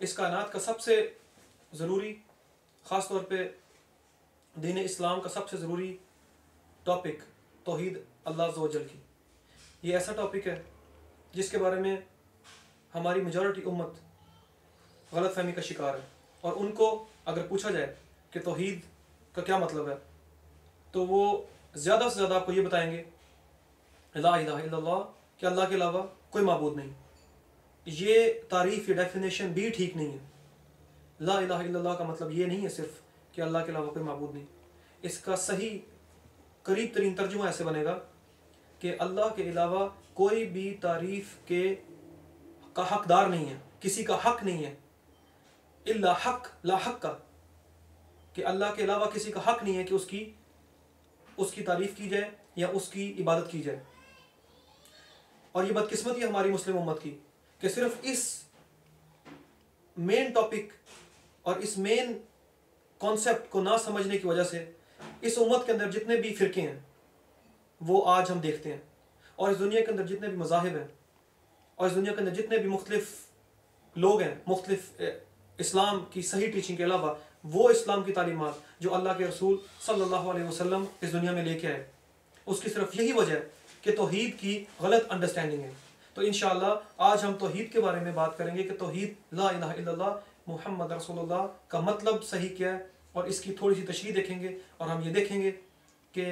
इस कायनात का सबसे ज़रूरी, ख़ास तौर पे दीन इस्लाम का सबसे ज़रूरी टॉपिक तौहीद अल्लाह अज़्ज़ व जल की। ये ऐसा टॉपिक है जिसके बारे में हमारी मेजॉरिटी उम्मत गलत फहमी का शिकार है, और उनको अगर पूछा जाए कि तौहीद का क्या मतलब है तो वो ज़्यादा से ज़्यादा आपको ये बताएंगे ला इलाहा इल्लल्लाह, कि अल्लाह के अलावा कोई माबूद नहीं। ये तारीफ़, ये डेफिनेशन भी ठीक नहीं है। ला इलाहा इल्लल्लाह का मतलब ये नहीं है सिर्फ कि अल्लाह के अलावा कोई माबूद नहीं। इसका सही करीब तरीन तर्जुमा ऐसे बनेगा कि अल्लाह के अलावा कोई भी तारीफ़ के का हकदार नहीं है, किसी का हक नहीं है। इल्ला हक ला हक का, कि अल्लाह के अलावा किसी का हक नहीं है कि उसकी तारीफ़ की जाए या उसकी इबादत की जाए। और ये बदकिस्मती है हमारी मुस्लिम उम्मत की कि सिर्फ इस मेन टॉपिक और इस मेन कॉन्सेप्ट को ना समझने की वजह से इस उम्मत के अंदर जितने भी फ़िरके हैं वो आज हम देखते हैं, और इस दुनिया के अंदर जितने भी मज़ाहिब हैं और इस दुनिया के अंदर जितने भी मुख्तलिफ लोग हैं, मुख्तलिफ इस्लाम की सही टीचिंग के अलावा वो इस्लाम की तालीमात जो अल्लाह के रसूल सल्लल्लाहु अलैहि वसल्लम इस दुनिया में लेके आए, उसकी सिर्फ यही वजह है कि तौहीद की गलत अंडरस्टैंडिंग है। तो इंशाअल्लाह आज हम तौहीद के बारे में बात करेंगे कि तौहीद ला इलाहा इल्लल्लाह मुहम्मद रसूलुल्लाह का मतलब सही क्या है, और इसकी थोड़ी सी तशरीह देखेंगे। और हम ये देखेंगे कि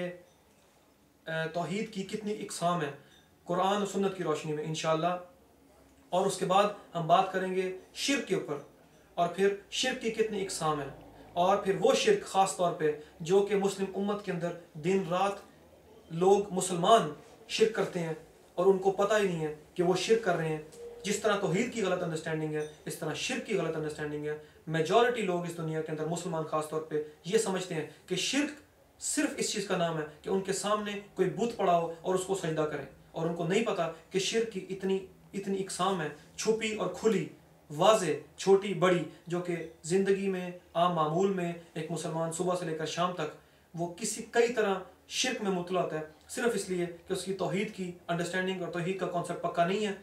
तौहीद की कितनी इक़साम है कुरान और सुन्नत की रोशनी में इंशाअल्लाह। और उसके बाद हम बात करेंगे शिर्क के ऊपर, और फिर शिर्क की कितनी इक़साम है, और फिर वो शिर्क ख़ास तौर पे जो कि मुस्लिम उम्मत के अंदर दिन रात लोग मुसलमान शिर्क करते हैं और उनको पता ही नहीं है कि वो शिर्क कर रहे हैं। जिस तरह तौहीद की गलत अंडरस्टैंडिंग है, इस तरह शिर्क की गलत अंडरस्टैंडिंग है। मेजॉरिटी लोग इस दुनिया के अंदर, मुसलमान ख़ास तौर पे, ये समझते हैं कि शिर्क सिर्फ इस चीज़ का नाम है कि उनके सामने कोई बुत पड़ा हो और उसको सजदा करें, और उनको नहीं पता कि शिर्क की इतनी इक़साम है, छुपी और खुली, वाज़े, छोटी बड़ी, जो कि ज़िंदगी में आम मामूल में एक मुसलमान सुबह से लेकर शाम तक वो कई तरह शिर्क में मुब्तला होता है, सिर्फ इसलिए कि उसकी तौहीद की अंडरस्टैंडिंग और तौहीद का कॉन्सेप्ट पक्का नहीं है,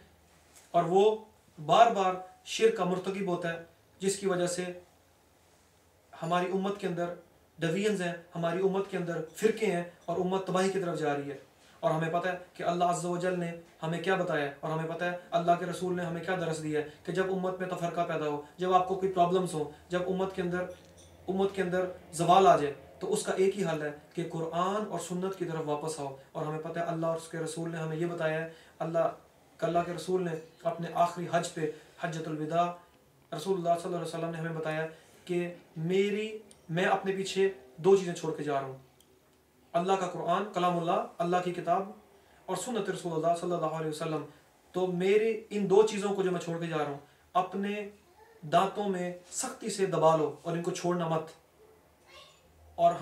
और वो बार बार शिर्क का मुर्तकिब होता है, जिसकी वजह से हमारी उम्मत के अंदर डिवीजन्स हैं, हमारी उम्मत के अंदर फ़िरके हैं, और उम्मत तबाही की तरफ जा रही है। और हमें पता है कि अल्लाह अज़्ज़ व जल ने हमें क्या बताया है, और हमें पता है अल्लाह के रसूल ने हमें क्या दरस दिया है कि जब उम्मत में तफरका पैदा हो, जब आपको कोई प्रॉब्लम्स हो, जब उम्मत के अंदर ज़वाल आ जाए, तो उसका एक ही हल है कि कुरान और सुन्नत की तरफ वापस आओ। और हमें पता है अल्लाह और उसके रसूल ने हमें ये बताया है, अल्लाह के रसूल ने अपने आखिरी हज पे, हज्जतुल विदा, रसूलुल्लाह सल्लल्लाहु अलैहि वसल्लम ने हमें बताया कि मैं अपने पीछे दो चीज़ें छोड़ के जा रहा हूँ, अल्लाह का कुरान कलामुल्लाह, अल्लाह की किताब, और सुन्नत रसूलुल्लाह सल्लल्लाहु अलैहि वसल्लम। तो मेरे इन दो चीज़ों को जो मैं छोड़ के जा रहा हूँ, अपने दांतों में सख्ती से दबा लो और इनको छोड़ना मत। और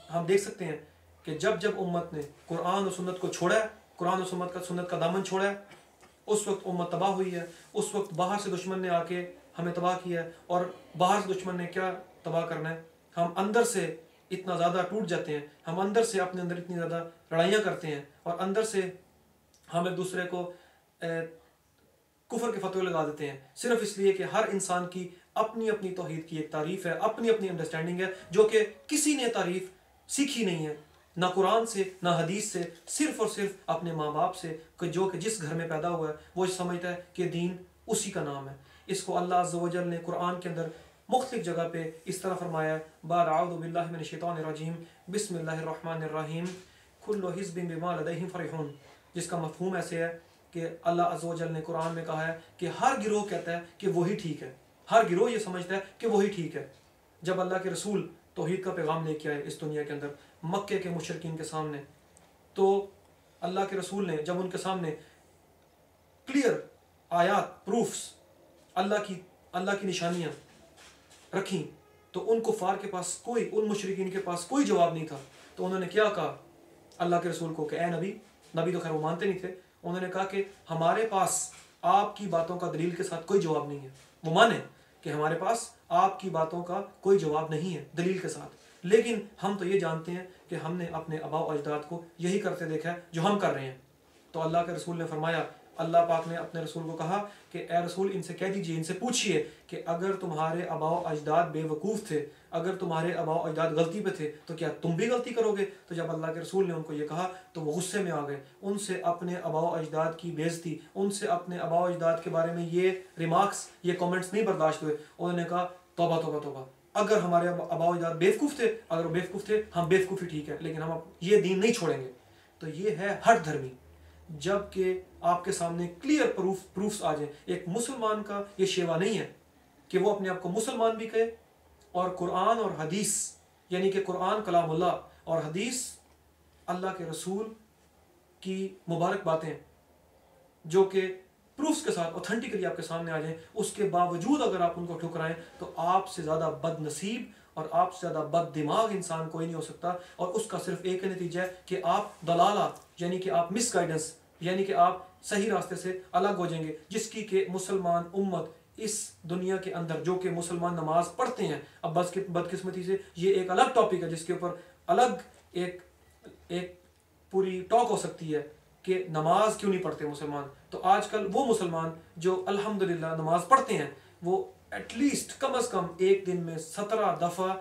हम देख सकते हैं कि जब उम्मत ने कुरान और सुन्नत को छोड़ा है, कुरान और सुन्नत का दामन छोड़ा है, उस वक्त उम्मत तबाह हुई है। उस वक्त बाहर से दुश्मन ने आके हमें तबाह किया है, और बाहर से दुश्मन ने क्या तबाह करना है, हम अंदर से इतना ज़्यादा टूट जाते हैं, हम अंदर से अपने अंदर इतनी ज़्यादा लड़ाइयाँ करते हैं, और अंदर से हम एक दूसरे को कुफर के फतवे लगा देते हैं, सिर्फ इसलिए कि हर इंसान की अपनी अपनी तौहीद की एक तारीफ़ है, अपनी अपनी अंडरस्टैंडिंग है, जो कि किसी ने तारीफ़ सीखी नहीं है, ना कुरान से ना हदीस से, सिर्फ और सिर्फ अपने माँ बाप से, जो कि जिस घर में पैदा हुआ है वो समझता है कि दीन उसी का नाम है। इसको अल्लाह अज़्ज़ व जल ने कुरान के अंदर मुख्तलिफ जगह पे इस तरह फरमाया है, बाद अऊज़ु बिल्लाहि मिनश शैतानिर रजीम, बिस्मिल्लाहिर रहमानिर रहीम, कुल्लु हिज़्बिन बिमा लदैहिम फरिहून, जिसका मफ़हूम ऐसे है कि अल्लाह अज़्ज़ व जल ने कुरान में कहा है कि हर गिरोह कहता है कि वही ठीक है, हर गिरोह ये समझता है कि वही ठीक है। जब अल्लाह के रसूल तौहीद का पैगाम लेके आए इस दुनिया के अंदर मक्के के मुशरिकीन के सामने, तो अल्लाह के रसूल ने जब उनके सामने क्लियर आयात, प्रूफ्स, अल्लाह की निशानियाँ रखी, तो उन कुफ़ार के पास उन मुशरिकीन के पास कोई जवाब नहीं था। तो उन्होंने क्या कहा अल्लाह के रसूल को कि ए नबी तो खैर वो मानते नहीं थे, उन्होंने कहा कि हमारे पास आपकी बातों का दलील के साथ कोई जवाब नहीं है। वो माने कि हमारे पास आपकी बातों का कोई जवाब नहीं है दलील के साथ, लेकिन हम तो ये जानते हैं कि हमने अपने आबा और अजदाद को यही करते देखा है जो हम कर रहे हैं। तो अल्लाह के रसूल ने फरमाया अल्लाह पाक ने अपने रसूल को कहा कि ए रसूल इनसे कह दीजिए, इनसे पूछिए कि अगर तुम्हारे आबाओ अजदाद बेवकूफ़ थे, अगर तुम्हारे आबाओ अजदाद गलती पे थे तो क्या तुम भी गलती करोगे? तो जब अल्लाह के रसूल ने उनको ये कहा तो वो गुस्से में आ गए। उनसे अपने आबाओ अजदाद की बेइज्जती, उनसे अपने आबाओ अजदाद के बारे में ये रिमार्क्स, ये कमेंट्स नहीं बर्दाश्त हुए। उन्होंने कहा तौबा तौबा तौबा, अगर हमारे आबाओ अजदाद बेवकूफ़ थे, अगर वो बेवकूफ़ थे, हम बेवकूफ़ी ठीक है, लेकिन हम ये दीन नहीं छोड़ेंगे। तो ये है हट धर्मी। जबकि आपके सामने क्लियर प्रूफ्स आ जाए। एक मुसलमान का ये शेवा नहीं है कि वो अपने आप को मुसलमान भी कहे और कुरान और हदीस, यानी कि कुरान कलामुल्लाह और हदीस अल्लाह के रसूल की मुबारक बातें जो कि प्रूफ्स के साथ ऑथेंटिकली आपके सामने आ जाएं, उसके बावजूद अगर आप उनको ठुकराएं तो आपसे ज़्यादा बदनसीब और आपसे ज़्यादा बद दिमाग इंसान कोई नहीं हो सकता। और उसका सिर्फ एक नतीजा है कि आप दलाला, यानी कि आप मिसगाइडेंस, यानी कि आप सही रास्ते से अलग हो जाएंगे, जिसकी के मुसलमान उम्मत इस दुनिया के अंदर, जो कि मुसलमान नमाज पढ़ते हैं, अब बदकिस्मती से ये एक अलग टॉपिक है जिसके ऊपर अलग एक पूरी टॉक हो सकती है कि नमाज क्यों नहीं पढ़ते मुसलमान। तो आजकल वो मुसलमान जो अल्हम्दुलिल्लाह नमाज पढ़ते हैं, वो एटलीस्ट कम अज़ कम एक दिन में 17 दफ़ा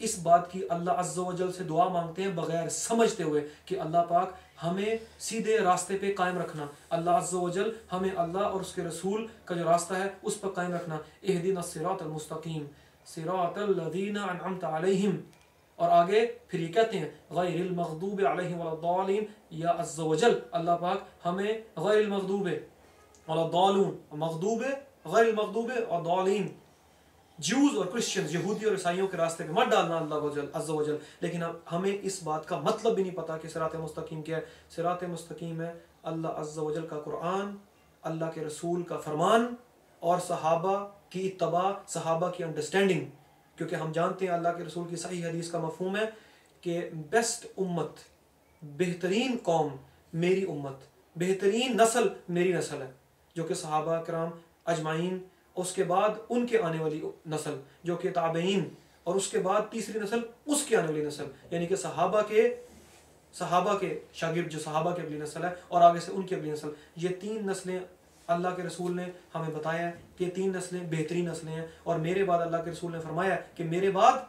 इस बात की अल्लाह अज़्ज़ा वजल से दुआ मांगते हैं, बगैर समझते हुए कि अल्लाह पाक हमें सीधे रास्ते पे कायम रखना, अल्लाह अज़्ज़ा वजल हमें अल्लाह और उसके रसूल का जो रास्ता है उस पर कायम रखना। इहदिनस सिरातल मुस्तकीम सिरातल लज़ीना अनअमता अलैहिम, और आगे फिर ये कहते हैं गैरिल मग़दूबि अलैहिम वलद्दालिन, या अज़्ज़ा वजल अल्लाह पाक हमें गैरिल मग़दूबि वलद्दालून, मग़दूबे गैरिल मग़दूबि और दालिन, ज्यूज़ और क्रिश्चियंस, यहूदी और ईसाइयों के रास्ते पे मत डालना अल्लाह अज़्ज़ा वजल। लेकिन अब हमें इस बात का मतलब भी नहीं पता कि सिरात मुस्तकीम क्या है। सिरात मुस्तकीम है अल्लाह अज़्ज़ा वजल का कुरान, अल्लाह के रसूल का फरमान और सहाबा की इत्तबा, सहाबा की अंडरस्टैंडिंग। क्योंकि हम जानते हैं अल्लाह के रसूल की सही हदीस का मफहूम है कि बेस्ट उम्मत, बेहतरीन कौम मेरी उम्मत, बेहतरीन नस्ल मेरी नस्ल है, जो कि सहाबा कराम अजमाइन, उसके बाद उनके आने वाली नस्ल जो कि ताबईन, और उसके बाद तीसरी नस्ल उसके आने वाली नस्ल, यानी कि सहाबा के शागिर्द जो सहाबा की अगली नस्ल है और आगे से उनकी अगली नस्ल। ये 3 नस्लें अल्लाह के रसूल ने हमें बताया है कि 3 नस्लें बेहतरीन नस्लें हैं। और मेरे बाद अल्लाह के रसूल ने फरमाया कि मेरे बाद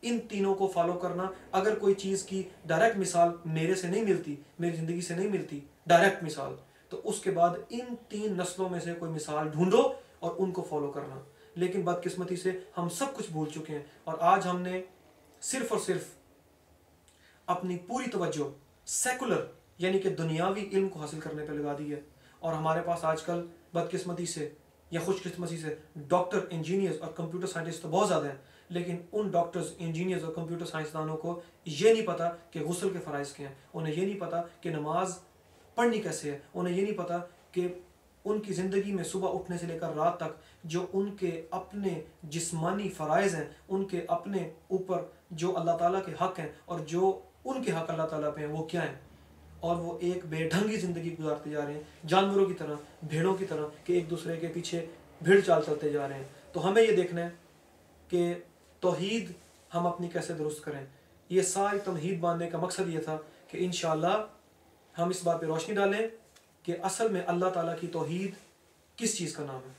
इन तीनों को फॉलो करना। अगर कोई चीज़ की डायरेक्ट मिसाल मेरे से नहीं मिलती, मेरी ज़िंदगी से नहीं मिलती डायरेक्ट मिसाल, तो उसके बाद इन 3 नस्लों में से कोई मिसाल ढूंढो और उनको फॉलो करना। लेकिन बदकिस्मती से हम सब कुछ भूल चुके हैं और आज हमने सिर्फ और सिर्फ अपनी पूरी तवज्जो सेकुलर यानी कि दुनियावी इल्म को हासिल करने पर लगा दी है। और हमारे पास आजकल बदकिस्मती से या खुशकिस्मती से डॉक्टर, इंजीनियर्स और कंप्यूटर साइंटिस्ट तो बहुत ज़्यादा हैं, लेकिन उन डॉक्टर्स, इंजीनियर्स और कंप्यूटर साइंसदानों को ये नहीं पता कि गुस्ल के फ़राइज़ क्या हैं, उन्हें ये नहीं पता कि नमाज पढ़नी कैसे है, उन्हें ये नहीं पता कि उनकी ज़िंदगी में सुबह उठने से लेकर रात तक जो उनके अपने जिस्मानी फ़राइज़ हैं, उनके अपने ऊपर जो अल्लाह ताला के हक़ हैं और जो उनके हक़ अल्लाह ताला पे हैं वो क्या हैं। और वो एक बेढंगी ज़िंदगी गुजारते जा रहे हैं, जानवरों की तरह, भेड़ों की तरह, कि एक दूसरे के पीछे भीड़ चाल चलते जा रहे हैं। तो हमें ये देखना है कि तौहीद हम अपनी कैसे दुरुस्त करें। ये सारी तौहीद बांधने का मकसद ये था कि इंशाअल्लाह हम इस बात पे रोशनी डालें कि असल में अल्लाह ताला की तौहीद किस चीज़ का नाम है।